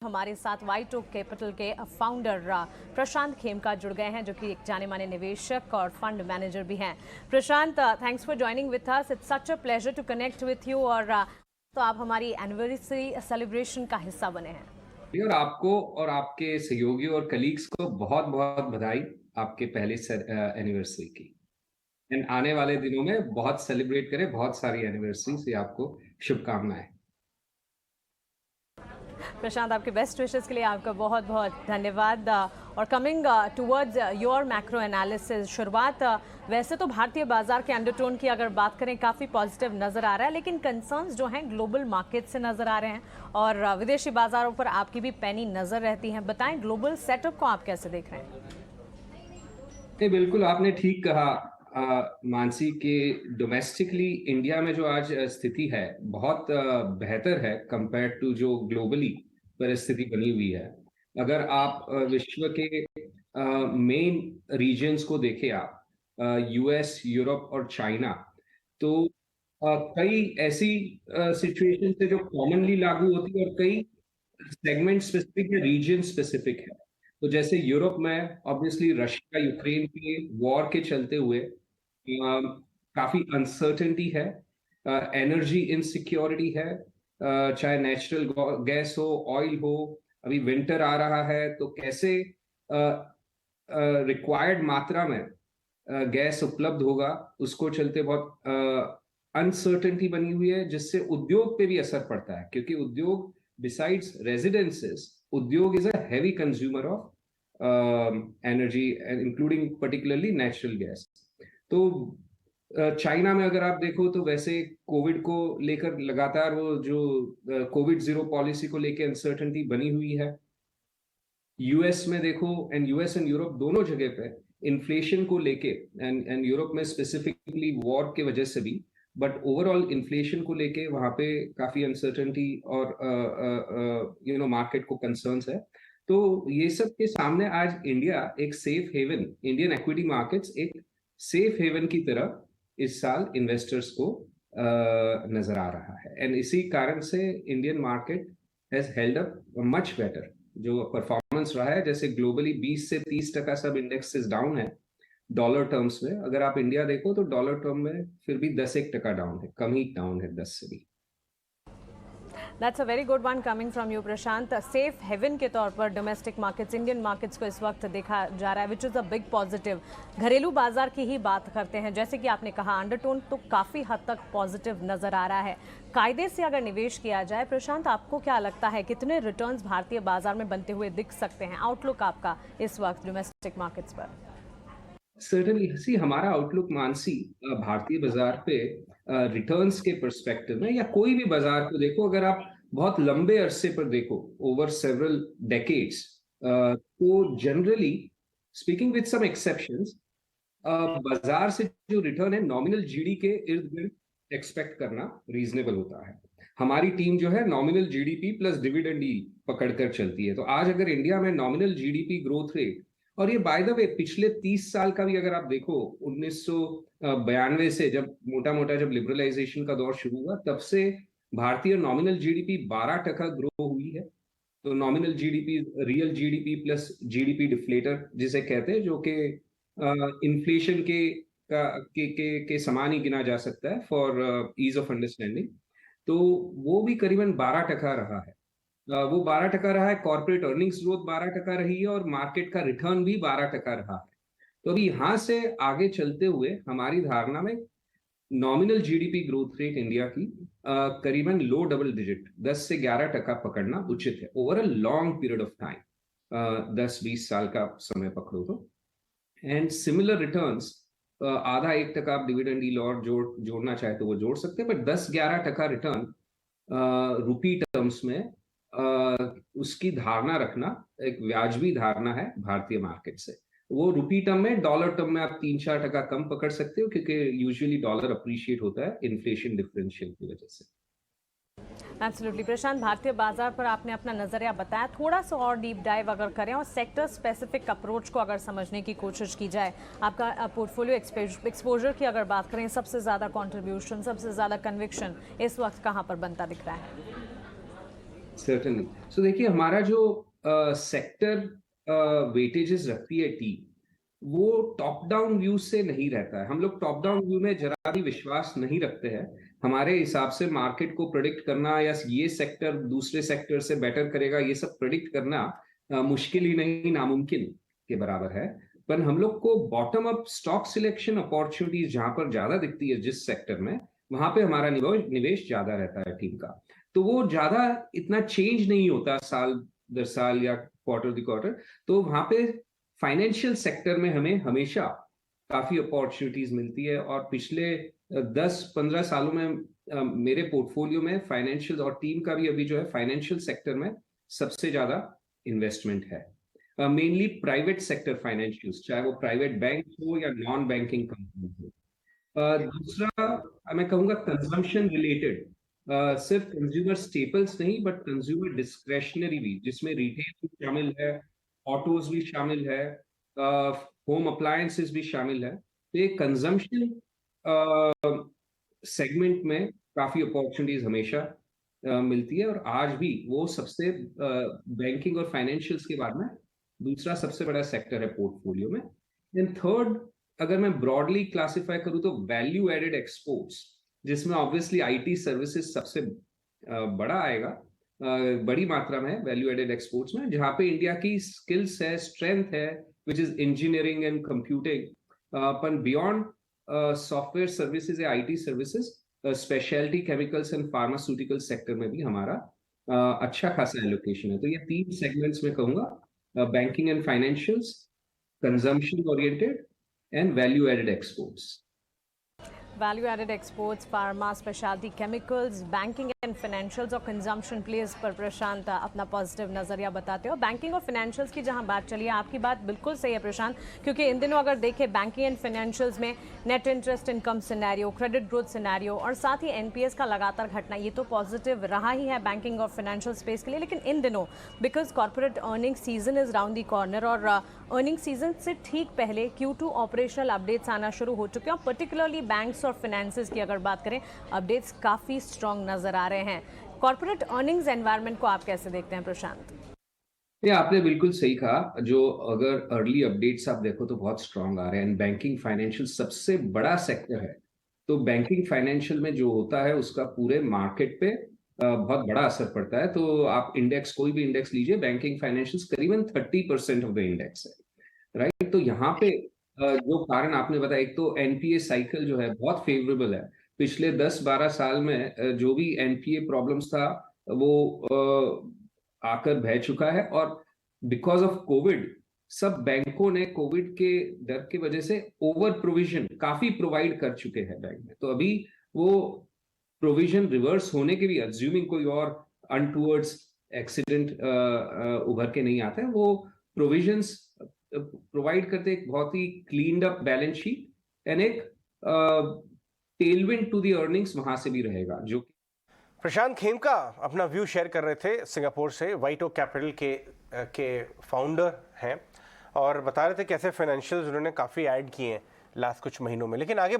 हमारे साथ white okay capital के फाउंडर प्रशांत खेमका जुड़ गए हैं, जो कि एक जाने माने निवेशक और फंड मैनेजर भी हैं। Prashant, thanks for joining with us. It's such a pleasure to connect with you. और तो आप हमारी एनिवर्सरी सेलिब्रेशन का हिस्सा बने हैं। और आपको और आपके सहयोगियों और कलीग्स को बहुत बहुत बधाई आपके पहले एनिवर्सरी की। एंड आने वाले दिनों में बहुत सेलिब्रेट करें, बहुत सारी एनिवर्सरी से आपको शुभकामनाएं। प्रशांत, आपके बेस्ट विशेस के लिए आपका बहुत बहुत धन्यवाद। और coming towards your macro analysis, शुरुआत वैसे तो भारतीय बाजार के अंडरटोन की अगर बात करें काफ़ी पॉजिटिव नज़र आ रहा है, लेकिन कंसर्न्स जो हैं ग्लोबल मार्केट से नज़र आ रहे हैं और विदेशी बाजारों पर आपकी भी पैनी नज़र रहती है। बताएं, ग्लोबल सेटअप को आप कैसे देख रहे हैं? नहीं, बिल्कुल आपने ठीक कहा मानसी के डोमेस्टिकली इंडिया में जो आज स्थिति है बहुत बेहतर है कंपेयर टू जो ग्लोबली परिस्थिति बनी हुई है। अगर आप विश्व के मेन रीजन्स को देखें, आप यूएस, यूरोप और चाइना, तो कई ऐसी सिचुएशन है जो कॉमनली लागू होती है और कई सेगमेंट स्पेसिफिक या रीजन स्पेसिफिक है। तो जैसे यूरोप में ऑब्वियसली रशिया यूक्रेन के वॉर के चलते हुए काफी अनसर्टेनिटी है, एनर्जी इनसिक्योरिटी है, चाहे नेचुरल गैस हो, ऑयल हो। अभी विंटर आ रहा है तो कैसे रिक्वायर्ड मात्रा में गैस उपलब्ध होगा, उसको चलते बहुत अनसर्टेनिटी बनी हुई है, जिससे उद्योग पे भी असर पड़ता है। क्योंकि उद्योग besides residences, उद्योग is a heavy consumer of energy and including particularly natural gas। तो चाइना में अगर आप देखो तो वैसे कोविड को लेकर लगातार वो जो कोविड जीरो पॉलिसी को लेकर अनसर्टेनिटी बनी हुई है। यूएस में देखो, एंड यूएस एंड यूरोप दोनों जगह पे इन्फ्लेशन को लेके, एंड यूरोप में स्पेसिफिकली वॉर के वजह से भी, बट ओवरऑल इन्फ्लेशन को लेके वहां पे काफी अनसर्टेनिटी और मार्केट को कंसर्न्स है। तो ये सब के सामने आज इंडिया एक safe haven, Indian equity markets एक सेफ हेवन की तरह इस साल इन्वेस्टर्स को नजर आ रहा है। एंड इसी कारण से Indian market has held up much better. जो परफॉर्मेंस रहा है, जैसे ग्लोबली 20 से 30% सब इंडेक्सेस डाउन है डॉलर टर्म्स में। अगर आप इंडिया देखो तो डॉलर टर्म में फिर भी 10-1% डाउन है, कम ही डाउन है 10 से भी। That's a very good one coming from you Prashant. Safe haven के तौर पर डोमेस्टिक मार्केट्स, इंडियन मार्केट्स को इस वक्त देखा जा रहा है, which is a big positive. घरेलू बाजार की ही बात करते हैं, जैसे कि आपने कहा अंडरटोन तो काफ़ी हद तक पॉजिटिव नज़र आ रहा है। कायदे से अगर निवेश किया जाए, प्रशांत आपको क्या लगता है कितने रिटर्न्स भारतीय बाजार में बनते हुए दिख सकते हैं? आउटलुक आपका इस वक्त डोमेस्टिक मार्केट्स पर? सर्टनली सी हमारा आउटलुक मानसी भारतीय बाजार पे रिटर्न्स के पर्सपेक्टिव में, या कोई भी बाजार को देखो, अगर आप बहुत लंबे अरसे पर देखो ओवर सेवरल डेकेड्स, तो generally speaking with some exceptions, बाजार से जो रिटर्न है नॉमिनल जीडी के इर्द गिर्द एक्सपेक्ट करना रीजनेबल होता है। हमारी टीम जो है nominal GDP plus dividend yield पकड़कर चलती है। तो आज अगर इंडिया में नॉमिनल जीडीपी ग्रोथ रेट, और ये बाय द वे पिछले 30 साल का भी अगर आप देखो, 1992 से जब मोटा जब लिबरलाइजेशन का दौर शुरू हुआ, तब से भारतीय नॉमिनल जीडीपी 12% ग्रो हुई है। तो nominal GDP real GDP plus GDP deflator जिसे कहते हैं, जो कि इन्फ्लेशन के समान ही गिना जा सकता है फॉर ईज ऑफ अंडरस्टैंडिंग। तो वो भी करीबन 12% रहा है। वो 12% रहा है। कॉर्पोरेट अर्निंग्स ग्रोथ 12% रही है और मार्केट का रिटर्न भी 12% रहा है। तो अभी यहां से आगे चलते हुए हमारी धारणा में nominal GDP growth rate India की करीबन लो डबल डिजिट 10 से 11% पकड़ना उचित है over a long period of time. 10-20 साल का समय पकड़ो तो। एंड सिमिलर रिटर्न्स, आधा 1% आप डिविडेंड यील्ड और जोड़ना चाहे तो वो जोड़ सकते हैं, बट 10-11% रिटर्न रुपी टर्म्स में उसकी धारणा रखना एक व्याजबी धारणा है भारतीय मार्केट से। वो रुपी टर्म में, डॉलर टर्म में आप 3-4% कम पकड़ सकते हो, क्योंकि यूजुअली डॉलर अप्रिशिएट होता है इन्फ्लेशन डिफरेंशियल की वजह से। एब्सोल्युटली प्रशांत, भारतीय बाजार पर आपने अपना नजरिया बताया, थोड़ा सा और डीप डाइव अगर करें और सेक्टर स्पेसिफिक अप्रोच को अगर समझने की कोशिश की जाए, आपका पोर्टफोलियो एक्सपोजर की अगर बात करें, सबसे ज़्यादा कंट्रीब्यूशन, सबसे ज़्यादा कन्विक्शन इस वक्त कहाँ पर बनता दिख रहा है? सर्टेनली। सो देखिए, हमारा जो सेक्टर वेटेजेस रखती है टीम, वो टॉप डाउन व्यू से नहीं रहता है। हम लोग टॉप डाउन व्यू में जरा भी विश्वास नहीं रखते हैं। हमारे हिसाब से मार्केट को प्रेडिक्ट करना या ये सेक्टर दूसरे सेक्टर से बेटर करेगा, ये सब प्रेडिक्ट करना मुश्किल ही नहीं, नामुमकिन के बराबर है। पर हम लोग को bottom up stock selection opportunities जहां पर ज्यादा दिखती है, जिस सेक्टर में, वहां पे हमारा निवेश ज्यादा रहता है टीम का। तो वो ज्यादा इतना चेंज नहीं होता साल दर साल या क्वार्टर द क्वार्टर। तो वहां पे फाइनेंशियल सेक्टर में हमें हमेशा काफी अपॉर्चुनिटीज मिलती है, और पिछले 10-15 सालों में मेरे पोर्टफोलियो में फाइनेंशियल, और टीम का भी अभी जो है फाइनेंशियल सेक्टर में सबसे ज्यादा इन्वेस्टमेंट है। मेनली प्राइवेट सेक्टर फाइनेंशियल्स, चाहे वो प्राइवेट बैंक हो या नॉन बैंकिंग कंपनी हो। दूसरा मैं कहूंगा कंजम्पशन रिलेटेड, सिर्फ कंज्यूमर स्टेपल्स नहीं, बट कंज्यूमर डिस्क्रेशनरी भी, जिसमें रिटेल भी शामिल है, ऑटोज भी शामिल है, होम अप्लायंसेस भी शामिल है। तो ये कंजम्पशन सेगमेंट में काफी अपॉर्चुनिटीज हमेशा मिलती है, और आज भी वो सबसे बैंकिंग और फाइनेंशियल्स के बाद में दूसरा सबसे बड़ा सेक्टर है पोर्टफोलियो में। देन थर्ड, अगर मैं ब्रॉडली क्लासिफाई करूं तो वैल्यू एडेड एक्सपोर्ट्स, जिसमें ऑब्वियसली आईटी सर्विसेज सबसे बड़ा आएगा, बड़ी मात्रा में वैल्यू एडेड एक्सपोर्ट्स में, जहां पे इंडिया की स्किल्स है, स्ट्रेंथ है, which is engineering and computing. पर बियॉन्ड सॉफ्टवेयर सर्विसेज या IT services, speciality chemicals and pharmaceutical sector में भी हमारा अच्छा खासा एलोकेशन है। तो ये 3 सेगमेंट्स में कहूंगा, banking and financials, consumption oriented, and value-added exports. Value added exports, pharma, speciality chemicals, banking and financials और कंजम्पशन प्लेस पर प्रशांत अपना पॉजिटिव नज़रिया बताते हो। बैंकिंग और फाइनेंशियल्स की जहां बात चली है, आपकी बात बिल्कुल सही है प्रशांत, क्योंकि इन दिनों अगर देखें बैंकिंग एंड फाइनेंशियल्स में net interest income scenario, credit growth scenario और साथ ही एनपीएस का लगातार घटना, ये तो पॉजिटिव रहा ही है बैंकिंग और फाइनेंशियल स्पेस के लिए। लेकिन इन दिनों because corporate earning season is round the corner, और अर्निंग सीजन से ठीक पहले Q2 ऑपरेशनल अपडेट्स आना शुरू हो चुके हैं, और पर्टिकुलरली बैंक्स और फाइनेंसेस की अगर बात करें, अपडेट्स काफ़ी स्ट्रॉन्ग नज़र आ रहे हैं। कॉर्पोरेट अर्निंग्स एनवायरनमेंट को आप कैसे देखते हैं प्रशांत? ये आपने बिल्कुल सही कहा। जो अगर अर्ली अपडेट्स आप देखो तो बहुत स्ट्रांग आ रहे हैं। बैंकिंग फाइनेंशियल सबसे बड़ा सेक्टर है, तो बैंकिंग फाइनेंशियल में जो होता है उसका पूरे मार्केट पे बहुत बड़ा असर पड़ता है। तो आप इंडेक्स, कोई भी इंडेक्स लीजिए, बैंकिंग फाइनेंशियल करीबन 30% ऑफ द इंडेक्स है, राइट। तो यहाँ पे जो कारण आपने बताया, एक तो एनपीए साइकिल जो है बहुत फेवरेबल है। पिछले 10-12 साल में जो भी एनपीए प्रॉब्लम्स था वो आकर बह चुका है, और बिकॉज ऑफ कोविड सब बैंकों ने कोविड के डर की वजह से ओवर प्रोविजन काफी प्रोवाइड कर चुके हैं बैंक में। तो अभी वो प्रोविजन रिवर्स होने के भी, अज्यूमिंग कोई और अनटूवर्ड्स एक्सीडेंट उभर के नहीं आता है, वो प्रोविजंस प्रोवाइड करते एक बहुत ही cleaned up balance sheet and एक टेलविंड टू द अर्निंग्स वहां से भी रहेगा। जो प्रशांत खेमका अपना व्यू शेयर कर रहे थे सिंगापुर से, व्हाइट ओक कैपिटल के फाउंडर हैं, और बता रहे थे कैसे फाइनेंशियल्स उन्होंने काफ़ी ऐड किए हैं लास्ट कुछ महीनों में। लेकिन आगे